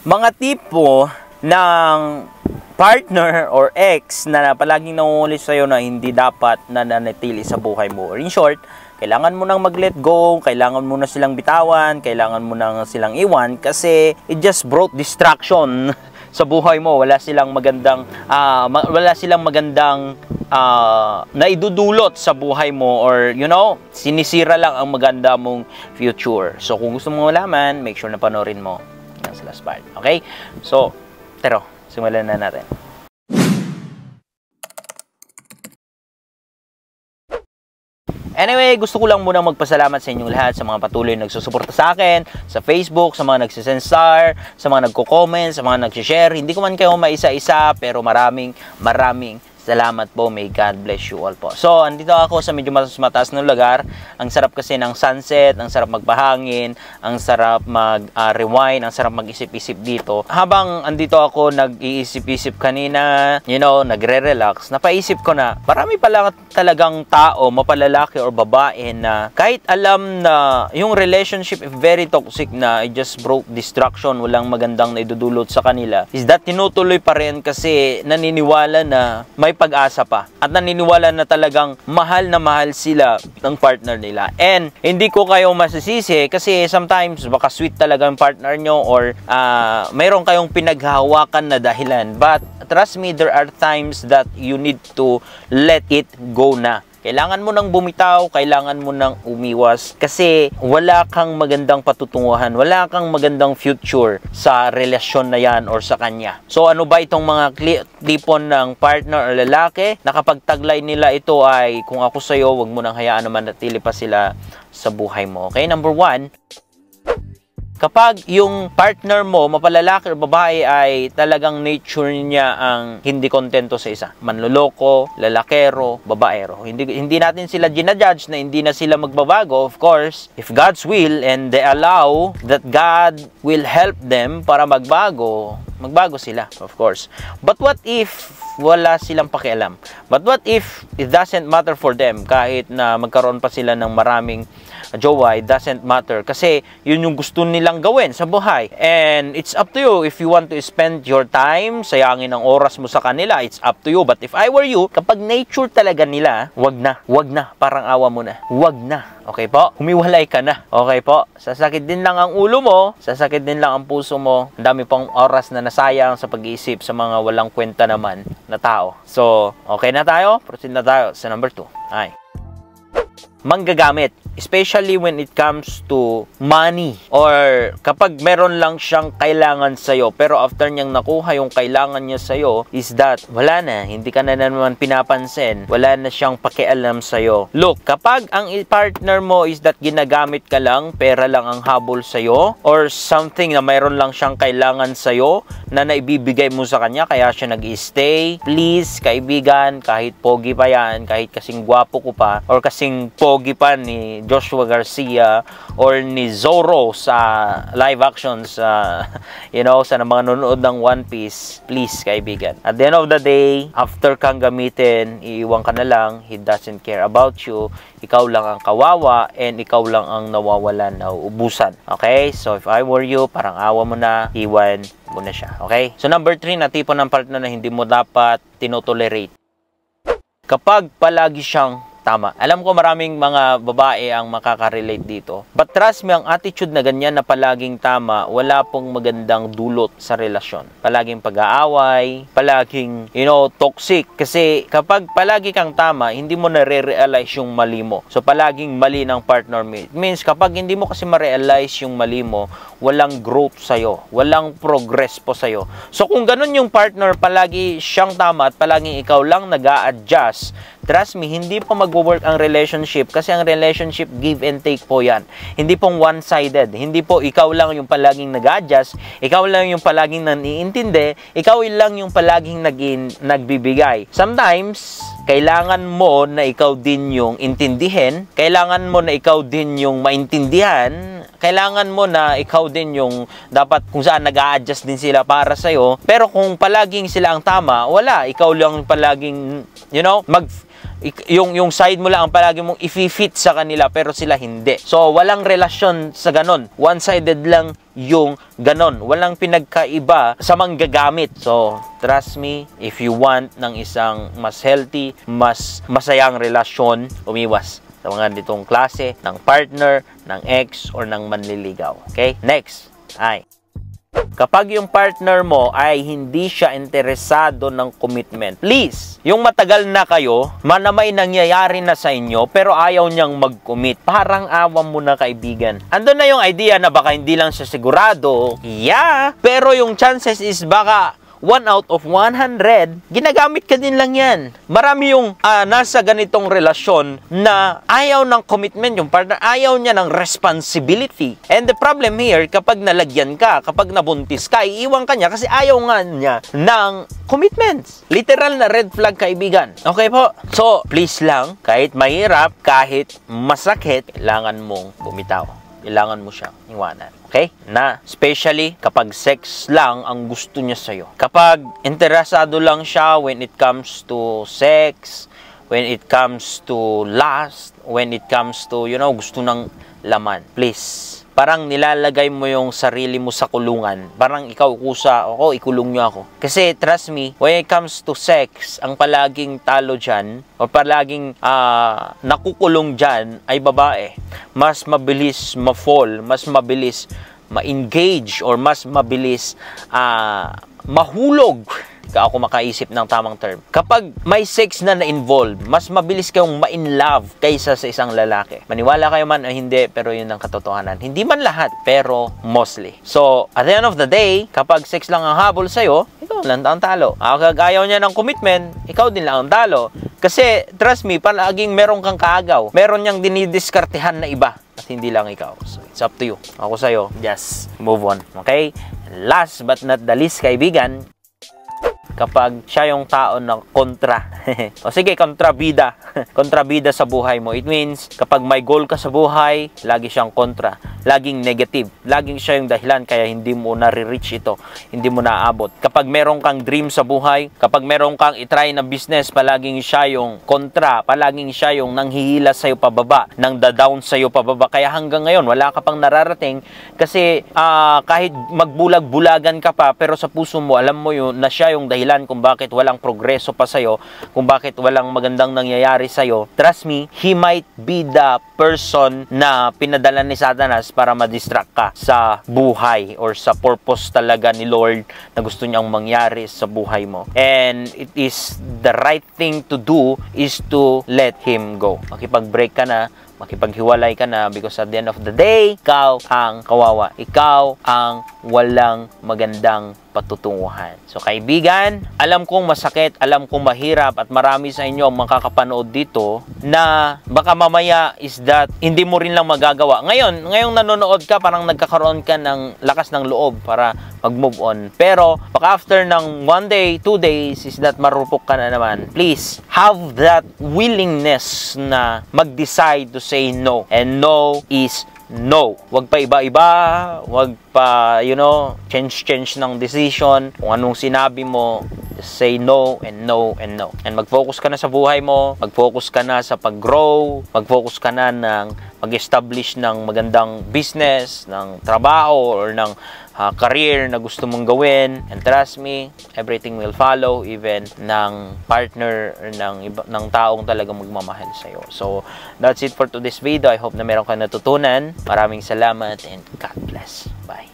Mga tipo ng partner or ex na palaging nangungulit sa'yo na hindi dapat nananatili sa buhay mo. Or in short, kailangan mo nang mag-let go, kailangan mo na silang bitawan, kailangan mo na silang iwan kasi it just brought distraction sa buhay mo. Wala silang magandang naidudulot sa buhay mo, or you know, sinisira lang ang maganda mong future. So kung gusto mo malaman, make sure na panoorin mo yan sa last part. Okay? So, simulan na natin. Anyway, gusto ko lang munang magpasalamat sa inyong lahat, sa mga patuloy na nagsusuporta sa akin, sa Facebook, sa mga nagsisend star, sa mga nagko-comment, sa mga nag-share. Hindi ko man kayo maisa-isa, pero maraming salamat po. May God bless you all po. So, andito ako sa medyo mataas na lugar. Ang sarap kasi ng sunset, ang sarap magpahangin, ang sarap mag-rewind, ang sarap mag-isip-isip dito. Habang andito ako nag-iisip-isip kanina, you know, nagre-relax, napaisip ko na marami pala talagang tao, mapalalaki or babae na kahit alam na yung relationship is very toxic na, it just broke distraction, walang magandang naidudulot sa kanila, is that tinutuloy pa rin kasi naniniwala na may pag-asa pa at naniniwala na talagang mahal na mahal sila ng partner nila. And hindi ko kayo masisisi kasi sometimes baka sweet talaga yung partner nyo or mayroon kayong pinaghahawakan na dahilan, but trust me, there are times that you need to let it go na. Kailangan mo nang bumitaw, kailangan mo nang umiwas kasi wala kang magandang patutunguhan, wala kang magandang future sa relasyon na yan or sa kanya. So ano ba itong mga tipon ng partner o lalaki na kapag taglay nila ito ay kung ako sa'yo, wag mo nang hayaan na manatili pa sila sa buhay mo. Okay, number 1, kapag yung partner mo, mapalalaki o babae, ay talagang nature niya ang hindi kontento sa isa. Manloloko, lalakero, babaero. Hindi natin sila ginajudge na hindi na sila magbabago. Of course, if God's will and they allow that God will help them para magbago sila, of course. But what if wala silang pakialam? But what if it doesn't matter for them? Kahit na magkaroon pa sila ng maraming jowa, it doesn't matter kasi yun yung gusto nilang gawin sa buhay. And it's up to you if you want to spend your time, sayangin ang oras mo sa kanila, it's up to you. But if I were you, kapag nature talaga nila, wag na, parang awa mo na, wag na. Okay po? Humiwalay ka na. Okay po? Sasakit din lang ang ulo mo, sasakit din lang ang puso mo. Ang dami pang oras na nasayang sa pag-iisip sa mga walang kwenta naman na tao. So, okay na tayo? Proceed na tayo sa number 2. Ay. Manggagamit, especially when it comes to money, or kapag meron lang siyang kailangan sa'yo pero after niyang nakuha yung kailangan niya sa'yo, is that wala na, hindi ka na naman pinapansin, wala na siyang pakialam sa'yo. Look, kapag ang partner mo is that ginagamit ka lang, pera lang ang habol sa'yo, or something na mayroon lang siyang kailangan sa'yo na naibibigay mo sa kanya kaya siya nag-stay, please kaibigan, kahit pogi pa yan, kahit kasing gwapo ko pa, or kasing pogi pa ni Joshua Garcia or ni Zorro sa live actions, you know, sa mga nanonood ng One Piece, please kaibigan, at the end of the day, after kang gamitin, iiwan ka na lang, he doesn't care about you, ikaw lang ang kawawa and ikaw lang ang nawawalan, nauubusan. Okay, so if I were you, parang awa mo na, iwan mo na siya. Okay, so number 3 na tipo ng partner na hindi mo dapat tinotolerate, kapag palagi siyang tama. Alam ko maraming mga babae ang makaka-relate dito. But trust me, ang attitude na ganyan na palaging tama, wala pong magandang dulot sa relasyon. Palaging pag-aaway, palaging, you know, toxic. Kasi kapag palagi kang tama, hindi mo na-realize yung mali mo. So palaging mali ng partner mo. It means kapag hindi mo kasi ma-realize yung mali mo, walang growth sa'yo, walang progress po sa'yo. So kung ganun yung partner, palagi siyang tama at palaging ikaw lang nag-a-adjust, trust me, hindi pa mag-work ang relationship kasi ang relationship give and take po yan. Hindi pong one-sided. Hindi po ikaw lang yung palaging nag-adjust, ikaw lang yung palaging naniintindi, ikaw lang yung palaging nagbibigay. Sometimes, kailangan mo na ikaw din yung intindihin, kailangan mo na ikaw din yung maintindihan, kailangan mo na ikaw din yung dapat kung saan nag-a-adjust din sila para sa'yo. Pero kung palaging sila ang tama, wala. Ikaw lang palaging, you know, yung side mo lang ang palagi mong i-fit sa kanila pero sila hindi. So, walang relasyon sa ganon. One-sided lang yung ganon. Walang pinagkaiba sa manggagamit. So, trust me, if you want ng isang mas healthy, mas masayang relasyon, umiwas sa mga ditong klase ng partner, ng ex, or ng manliligaw. Okay? Next. Kapag yung partner mo ay hindi siya interesado ng commitment, please, yung matagal na kayo, na may nangyayari na sa inyo, pero ayaw niyang mag-commit. Parang awam mo na, kaibigan. Andun na yung idea na baka hindi lang siya sigurado. Yeah, pero yung chances is baka 1 out of 100, ginagamit ka din lang yan. Marami yung nasa ganitong relasyon na ayaw ng commitment, yung partner, ayaw niya ng responsibility. And the problem here, kapag nalagyan ka, kapag nabuntis ka, iiwan ka niya kasi ayaw nga niya ng commitments. Literal na red flag, kaibigan. Okay po? So, please lang, kahit mahirap, kahit masakit, kailangan mong bumitaw. Kailangan mo siyang iwanan. Okay? Na, especially kapag sex lang ang gusto niya sa'yo. Kapag interesado lang siya when it comes to sex, when it comes to lust, when it comes to, gusto ng laman. Please. Parang nilalagay mo yung sarili mo sa kulungan. Parang ikaw kusa, ako, ikulong niyo ako. Kasi, trust me, when it comes to sex, ang palaging talo dyan, o palaging nakukulong dyan, ay babae. Mas mabilis ma-fall, mas mabilis ma-engage, or mas mabilis mahulog. Ako makaisip ng tamang term. Kapag may sex na na-involve, mas mabilis kayong ma-in-love kaysa sa isang lalaki. Maniwala kayo man o hindi, pero yun ang katotohanan. Hindi man lahat, pero mostly. So, at the end of the day, kapag sex lang ang habol sa'yo, ikaw lang ang talo. Kapag ayaw niya ng commitment, ikaw din lang ang talo. Kasi, trust me, palaging meron kang kaagaw. Meron niyang dinidiskartehan na iba. At hindi lang ikaw. So, it's up to you. Ako sa'yo, just move on. Okay? And last but not the least, kaibigan, kapag siya yung tao na kontra. O sige, kontrabida. Kontrabida sa buhay mo. It means, kapag may goal ka sa buhay, lagi siyang kontra. Laging negative. Laging siya yung dahilan kaya hindi mo nare-reach ito. Hindi mo naaabot. Kapag meron kang dream sa buhay, kapag meron kang itry na business, palaging siya yung kontra. Palaging siya yung nanghihila sa'yo pababa. Nang da-down sa'yo pababa. Kaya hanggang ngayon, wala ka pang nararating. Kasi kahit magbulag-bulagan ka pa, pero sa puso mo, alam mo yun, na siya yung dahilan kung bakit walang progreso pa sa'yo, kung bakit walang magandang nangyayari sa'yo. Trust me, he might be the person na pinadala ni Satanas para ma-distract ka sa buhay or sa purpose talaga ni Lord na gusto niyang mangyari sa buhay mo. And it is the right thing to do is to let him go. Makipag-break ka na, makipaghiwalay ka na, because at the end of the day, ikaw ang kawawa. Ikaw ang walang magandang patutunguhan. So, kaibigan, alam kong masakit, alam kong mahirap, at marami sa inyo ang makakapanood dito na baka mamaya is that hindi mo rin lang magagawa. Ngayong nanonood ka, parang nagkakaroon ka ng lakas ng loob para mag-move on. Pero, baka after ng 1 day, 2 days, is that marupok ka na naman. Please, have that willingness na mag-decide to say no. And no is no. Wag pa iba-iba, wag pa, change ng decision. Kung anong sinabi mo, just say no and no and no. And mag-focus ka na sa buhay mo, mag-focus ka na sa pag-grow, mag-focus ka na ng mag-establish ng magandang business, ng trabaho, or ng career na gusto mong gawin. And trust me, everything will follow, even ng partner or ng taong talagang magmamahal sa'yo. So, that's it for today's video. I hope na meron kang natutunan. Maraming salamat and God bless. Bye.